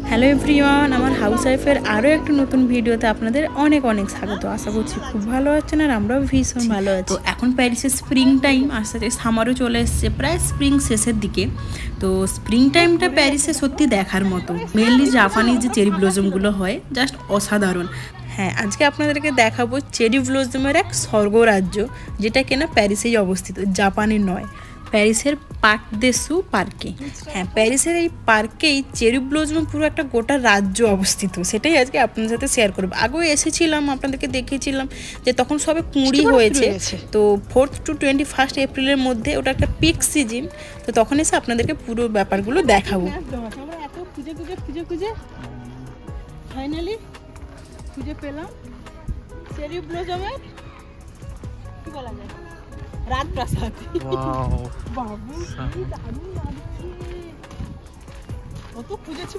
Hello everyone, আমার house ওয়াইফের আরও একটা নতুন ভিডিওতে আপনাদের অনেক অনেক স্বাগত। আশা করছি খুব ভালো আছেন আর আমরাও ভীষণ ভালো আছি। তো এখন প্যারিসের স্প্রিং টাইম, আস্তে আস্তে সামারও চলে এসছে, প্রায় স্প্রিং শেষের দিকে। তো স্প্রিং টাইমটা প্যারিসে সত্যি দেখার মতো। মেনলি জাপানিজ যে চেরি ব্লজমগুলো হয়, জাস্ট অসাধারণ। হ্যাঁ, আজকে আপনাদেরকে দেখাবো চেরি ব্লজমের এক স্বর্গরাজ্য, যেটা কিনা প্যারিসেই অবস্থিত, জাপানে নয়, প্যারিসের পার্ক দে সু পার্কে। হ্যাঁ, প্যারিসের এই পার্কেই চেরি ব্লজম পুরো একটা গোটা রাজ্য অবস্থিত। সেটাই আজকে আপনাদের সাথে শেয়ার করবো। আগেও এসেছিলাম, আপনাদেরকে দেখিয়েছিলাম যে তখন সবে কুঁড়ি হয়েছে। তো 4 to 21 এপ্রিলের মধ্যে ওটা একটা পিক সিজন। তো তখন এসে আপনাদেরকে পুরো ব্যাপারগুলো দেখাবো। এত খুঁজে ফাইনালি খুঁজে পেলাম চেরি ব্লজমের কি বলা যায় রাজপ্রাসাদ।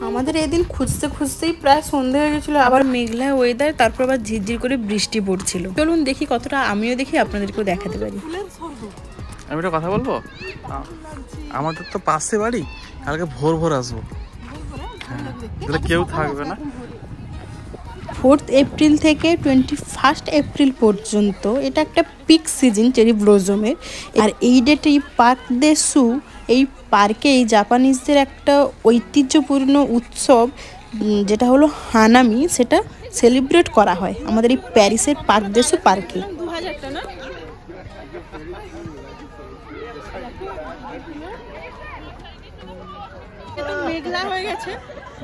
আমাদের এদিন খুঁজতে খুঁজতেই প্রায় সন্ধে হয়ে গেছিল, আবার মেঘলা ওয়েদার, তারপর আবার ঝিরঝির করে বৃষ্টি পড়ছিল। চলুন দেখি কতটা আমিও দেখি, আপনাদেরকেও দেখাতে পারি। আমি একটা কথা বলবো, আমাদের তো পাশে বাড়ি, কালকে ভোর ভোর আসবো, কেউ থাকবে না। 4 এপ্রিল থেকে 21 এপ্রিল পর্যন্ত এটা একটা পিক সিজন চেরি ব্লজমের। আর এই ডেটে এই পার্ক দে সু, এই পার্কে এই জাপানিজদের একটা ঐতিহ্যপূর্ণ উৎসব যেটা হলো হানামি, সেটা সেলিব্রেট করা হয় আমাদের এই প্যারিসের পার্ক দে সু পার্কে। মেঘলা হয়ে গেছে,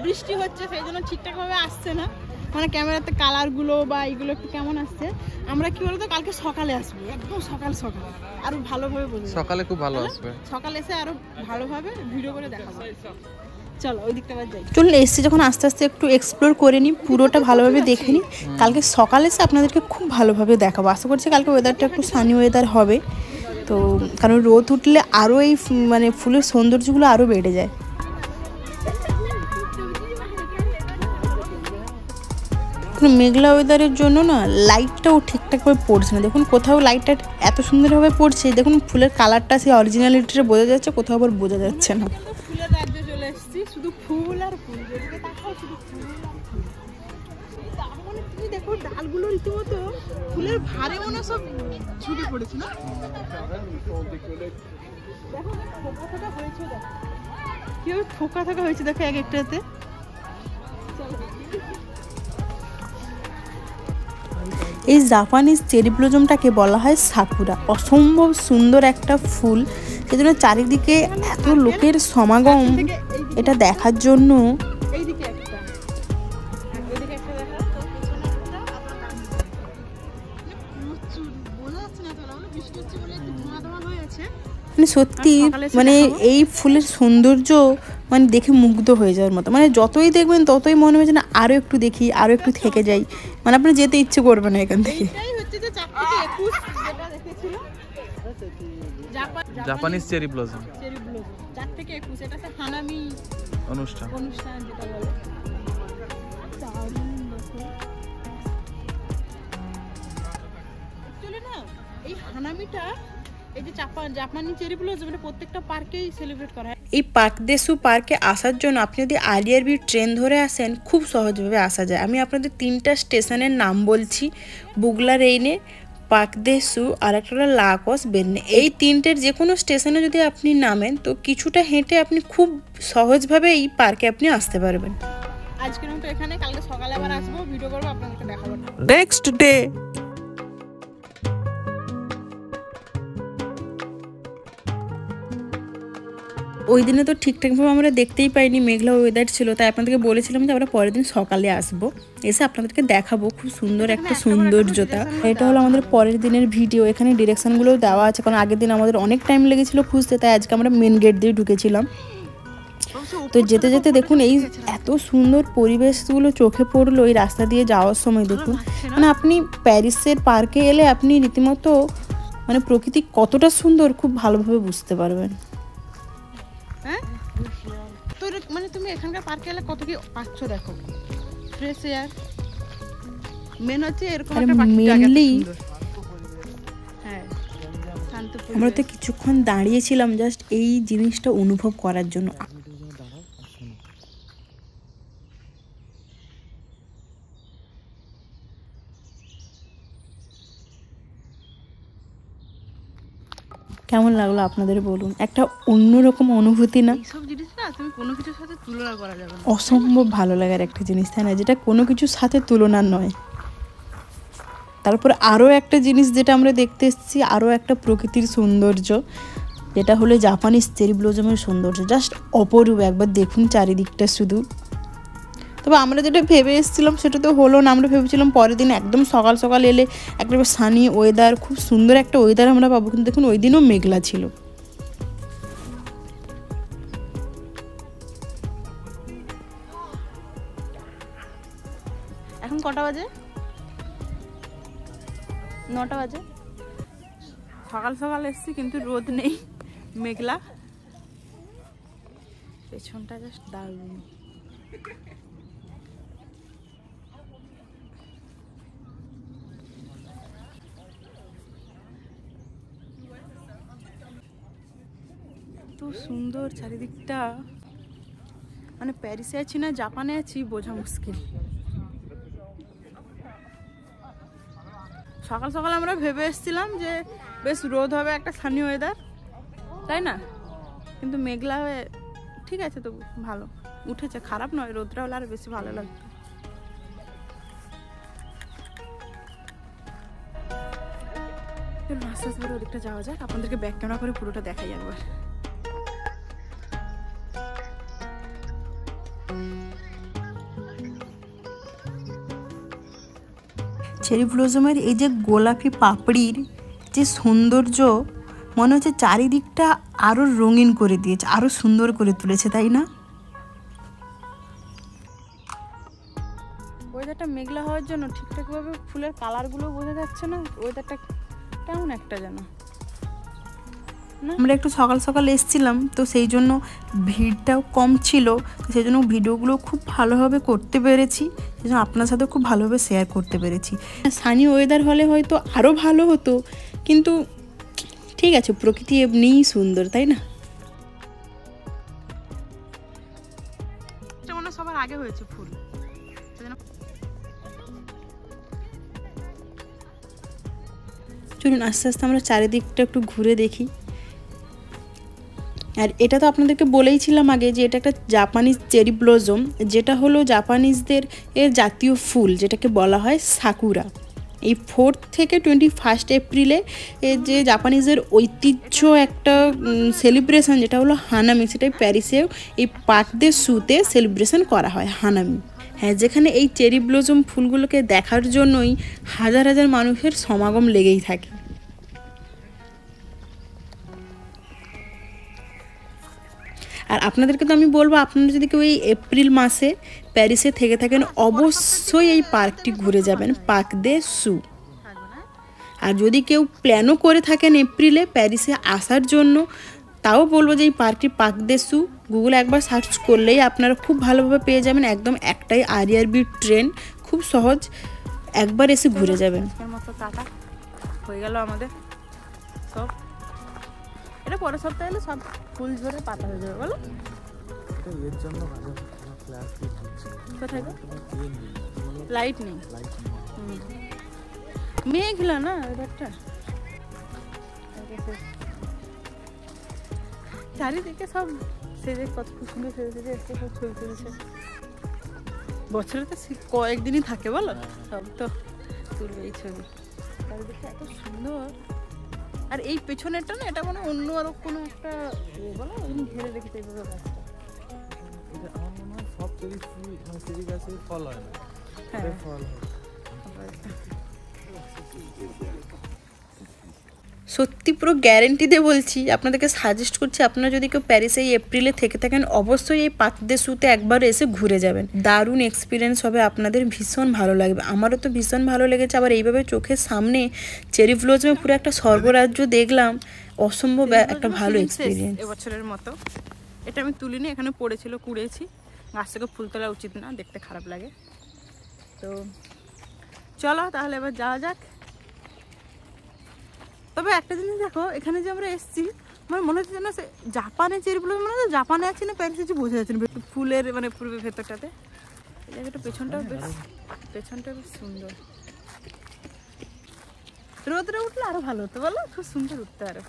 বৃষ্টি হচ্ছে, সেই জন্য ঠিকঠাক ভাবে আসছে না, মানে ক্যামেরাতে কালার গুলো বা এইগুলো একটু কেমন আসছে। আমরা কি বলতো কালকে সকালে আসবো, একদম সকাল আরো ভালোভাবে বলবো। সকালে খুব ভালো আসবে, সকালে এসে আরো ভালোভাবে ভিডিও করে দেখাবো। চলো ওই দিকটা যাই। চলুন, এসে যখন আস্তে আস্তে একটু এক্সপ্লোর করে নিই, পুরোটা ভালোভাবে দেখে নিই। কালকে সকালে এসে আপনাদেরকে খুব ভালোভাবে দেখাবো। আশা করছি কালকে ওয়েদারটা একটু সানি ওয়েদার হবে। তো কারণ রোদ উঠলে আরও এই মানে ফুলের সৌন্দর্যগুলো আরও বেড়ে যায়। মেঘলা ওয়েদারের জন্য না লাইটটাও ঠিকঠাকভাবে পড়ছে না। দেখুন কোথাও লাইটটা এত সুন্দরভাবে পড়ছে, দেখুন ফুলের কালারটা সেই অরিজিনালিটিটা বোঝা যাচ্ছে, কোথাও আবার বোঝা যাচ্ছে না। ফুলের রাজ্যে চলে এসেছি, শুধু ফুল আর ফুল, যেদিকে তাকাও শুধু ফুল আর ফুল। মানে তুমি দেখো ডালগুলো রীতিমতো ফুলের ভারে মনে সব ঝুঁকে পড়েছে না। দেখো থোকা থোকা হয়েছে, দেখো কেউ থোকা থোকা হয়েছে, দেখো এক একটাতে। এই জাপানিজ চেরি ব্লজমটাকে বলা হয় সাকুরা। অসম্ভব সুন্দর একটা ফুল, সেজন্য চারিদিকে এত লোকের সমাগম এটা দেখার জন্য। মানে সত্যি মানে এই ফুলের সৌন্দর্য মানে দেখে মুগ্ধ হয়ে যাওয়ার মতো। মানে যতই দেখবেন ততই মনে হয় না আরো একটু দেখি, আরো একটু থেকে যাই, মানে আপনার যেতে ইচ্ছে করবে না এখান থেকে। Japanese cherry blossom, cherry blossom 4 থেকে 21, এটা হচ্ছে হানামি অনুষ্ঠান যেটা বলে। অ্যাকচুয়ালি না এই হানামিটা, এই যে জাপানি চেরি ব্লজম, এটা প্রত্যেকটা পার্কেই সেলিব্রেট করা হয়। এই পার্ক দে সু পার্কে আসার জন্য আপনি যদি আরইআরবি ট্রেন ধরে আসেন, খুব সহজভাবে আসা যায়। আমি আপনাদের 3টা স্টেশনের নাম বলছি, বুগলা রেইনে, পার্ক দে সু, আর একটা হলো লাগোস বেরনে। এই 3টের যে কোনো স্টেশনে যদি আপনি নামেন, তো কিছুটা হেঁটে আপনি খুব সহজভাবে এই পার্কে আপনি আসতে পারবেন। আজকের মতো এখানে, কালকে সকালে আবার আসবো, ভিডিও করবো, আপনাদেরকে দেখাবো। নেক্সট ডে ওই দিনে তো ঠিকঠাকভাবে আমরা দেখতেই পাইনি, মেঘলা ওয়েদার ছিল, তাই আপনাদেরকে বলেছিলাম যে আমরা পরের দিন সকালে আসবো, এসে আপনাদেরকে দেখাবো খুব সুন্দর একটা সৌন্দর্যতা। এটা হলো আমাদের পরের দিনের ভিডিও। এখানে ডিরেকশনগুলো দেওয়া আছে, কারণ আগের দিন আমাদের অনেক টাইম লেগেছিল খুঁজতে, তাই আজকে আমরা মেন গেট দিয়ে ঢুকেছিলাম। তো যেতে যেতে দেখুন এই এত সুন্দর পরিবেশগুলো চোখে পড়লো এই রাস্তা দিয়ে যাওয়ার সময়। দেখুন মানে আপনি প্যারিসের পার্কে এলে আপনি রীতিমতো মানে প্রকৃতি কতটা সুন্দর খুব ভালোভাবে বুঝতে পারবেন। হ্যাঁ, তো মানে তুমি এখানকার পার্কে এলে কত কি পাচ্ছ দেখো, ফ্রেশ এয়ার, মেন হচ্ছে এরকম একটা পার্ক। মেইনলি হ্যাঁ আমরা তো কিছুক্ষণ দাঁড়িয়েছিলাম জাস্ট এই জিনিসটা অনুভব করার জন্য। কেমন লাগলো আপনাদের বলুন, একটা অন্যরকম অনুভূতি না? সব জিনিস না তুমি কোনো কিছুর সাথে তুলনা করা যাবে না, অসম্ভব ভালো লাগার একটা জিনিস, তাই না, যেটা কোনো কিছুর সাথে তুলনার নয়। তারপর আরও একটা জিনিস যেটা আমরা দেখতে এসেছি, আরও একটা প্রকৃতির সৌন্দর্য, যেটা হলো জাপানিজ চেরি ব্লজমের সৌন্দর্য। জাস্ট অপরূপ, একবার দেখুন চারিদিকটা শুধু। তবে আমরা যেটা ভেবে এসেছিলাম সেটা তো হলো না। আমরা ভেবেছিলাম পরের দিন একদম সকাল সকাল এলে একটা সানি ওয়েদার, খুব সুন্দর একটা ওয়েদার আমরা পাবো, কিন্তু দেখুন ওই দিনও মেঘলা ছিল। এখন কটা বাজে? 9টা বাজে। সকাল সকাল এসছি কিন্তু রোদ নেই, মেঘলা। পেছনটা জাস্ট দারুণ। এত সুন্দর চারিদিকটা, মানে প্যারিসে আছি না জাপানে আছি বোঝা মুশকিল। সকাল সকাল আমরা ভেবে এসেছিলাম যে বেশ রোদ হবে, একটা সানি ওয়েদার, তাই না, কিন্তু মেঘলা হয়ে ঠিক আছে, তো ভালো উঠেছে, খারাপ নয়। রোদটা হলে আরো বেশি ভালো লাগতো। আস্তে আস্তে করে ওদিকটা যাওয়া যাক, আপনাদেরকে ব্যাক ক্যামেরা করে পুরোটা দেখাই একবার। চেরি ব্লজমের এই যে গোলাপি পাপড়ির যে সৌন্দর্য, মনে হচ্ছে চারিদিকটা আরও রঙিন করে দিয়েছে, আরও সুন্দর করে তুলেছে, তাই না? ওয়েদারটা মেঘলা হওয়ার জন্য ঠিকঠাকভাবে ফুলের কালারগুলো বোঝা যাচ্ছে না, ওয়েদারটা কেমন একটা যেন। আমরা একটু সকাল সকাল এসেছিলাম তো সেই জন্য ভিড়টাও কম ছিল, সেই জন্য ভিডিওগুলো খুব ভালোভাবে করতে পেরেছি, সেই জন্য আপনার সাথে খুব ভালোভাবে শেয়ার করতে পেরেছি। সানি ওয়েদার হলে হয়তো আরও ভালো হতো, কিন্তু ঠিক আছে, প্রকৃতি এমনিই সুন্দর, তাই না? এটা মনে সবার আগে হয়েছে ফুল। চলুন আস্তে আস্তে আমরা চারিদিকটা একটু ঘুরে দেখি। আর এটা তো আপনাদেরকে বলেইছিলাম আগে যে এটা একটা জাপানিজ চেরি ব্লজম, যেটা হলো জাপানিজদের এর জাতীয় ফুল, যেটাকে বলা হয় সাকুরা। এই 4 থেকে 21 এপ্রিলে যে জাপানিজের ঐতিহ্য একটা সেলিব্রেশন, যেটা হলো হানামি, সেটাই প্যারিসেও এই পার্ক দে সুতে সেলিব্রেশন করা হয়, হানামি। হ্যাঁ, যেখানে এই চেরি ব্লজম ফুলগুলোকে দেখার জন্যই হাজার হাজার মানুষের সমাগম লেগেই থাকে। আর আপনাদেরকে তো আমি বলবো, আপনারা যদি কেউ এই এপ্রিল মাসে প্যারিসে থেকে থাকেন, অবশ্যই এই পার্কটি ঘুরে যাবেন, পার্ক দে সু। আর যদি কেউ প্ল্যানও করে থাকেন এপ্রিলে প্যারিসে আসার জন্য, তাও বলবো যে এই পার্কটি পার্ক দে সু, গুগলে একবার সার্চ করলেই আপনারা খুব ভালোভাবে পেয়ে যাবেন। একদম একটাই আরইআরবি ট্রেন, খুব সহজ, একবার এসে ঘুরে যাবেন। টাটা হয়ে গেল আমাদের সব। এটা পরের সপ্তাহে এলে সব ফুল ঝরে পাতা হয়ে যাবে, বলো? কোথায় লাইট নেই, মেঘলা না ওয়েদারটা, চারিদিকে সব সেজে কত সুন্দর সেজে এসে সব ছবি তুলছে। বছরে তো কয়েকদিনই থাকে, বলো, সব তো তুলবে এই ছবি। চারিদিকটা এত সুন্দর। আর এই পেছনেরটা না, এটা মানে অন্য আরো কোনো একটা বলো, ঘিরে রেখেছে এইভাবে গাছটা। এটা আমার মনে হয় সব চেরি গাছে ফল হয় না, ফল হয়। সত্যি পুরো গ্যারেন্টি দিয়ে বলছি, আপনাদেরকে সাজেস্ট করছি, আপনারা যদি কেউ প্যারিসে এই এপ্রিলে থেকে থাকেন, অবশ্যই এই পার্ক দে সুতে একবার এসে ঘুরে যাবেন। দারুণ এক্সপিরিয়েন্স হবে আপনাদের, ভীষণ ভালো লাগবে। আমারও তো ভীষণ ভালো লেগেছে। আবার এইভাবে চোখের সামনে চেরি ব্লজমে পুরো একটা স্বর্গরাজ্য দেখলাম, অসম্ভব একটা ভালো এক্সপিরিয়েন্স। এবছরের মতো এটা আমি তুলিনি, এখানে পড়েছিল, কুড়িয়েছি। গাছ থেকে ফুল তোলা উচিত না, দেখতে খারাপ লাগে। তো চলো তাহলে এবার যাওয়া যাক। তবে একটা জিনিস দেখো, এখানে যে আমরা এসেছি আমার মনে হচ্ছে যেন জাপানে চেরিগুলো মনে হচ্ছে জাপানে আছি না প্যারিসে আছি বোঝা যাচ্ছে না, ফুলের মানে পূর্বে ভেতরটাতে। এই জায়গাটা পেছনটাও বেশ সুন্দর। রোদরে উঠলে আরো ভালো হতো বলো, খুব সুন্দর উঠতে আরো।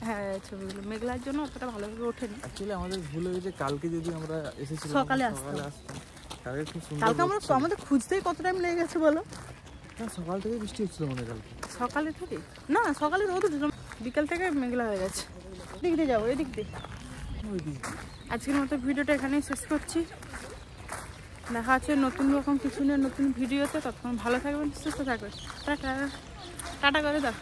হ্যাঁ ছবিগুলো মেঘলার জন্য অতটা ভালোভাবে ওঠেনি। অ্যাকচুয়ালি আমাদের ভুল হয়ে গেছে, কালকে যদি আমরা এসেছিলাম সকালে আসতাম। কালকে খুব সুন্দর। কালকে আমাদের খুঁজতেই কত টাইম লেগে গেছে বলো। সকাল থেকে বৃষ্টি হচ্ছিল মনে কালকে। সকালে থেকে না, সকালে রোদ উঠেছিল, বিকাল থেকে মেঘলা হয়ে গেছে। এদিক দিয়ে যাবো, এদিক দিয়ে। আজকের মতো ভিডিওটা এখানেই শেষ করছি। দেখা আছে নতুন রকম কিছু নিয়ে নতুন ভিডিওতে। ততক্ষণ ভালো থাকবেন, সুস্থ থাকবেন। টাটা টাটা করে দাও।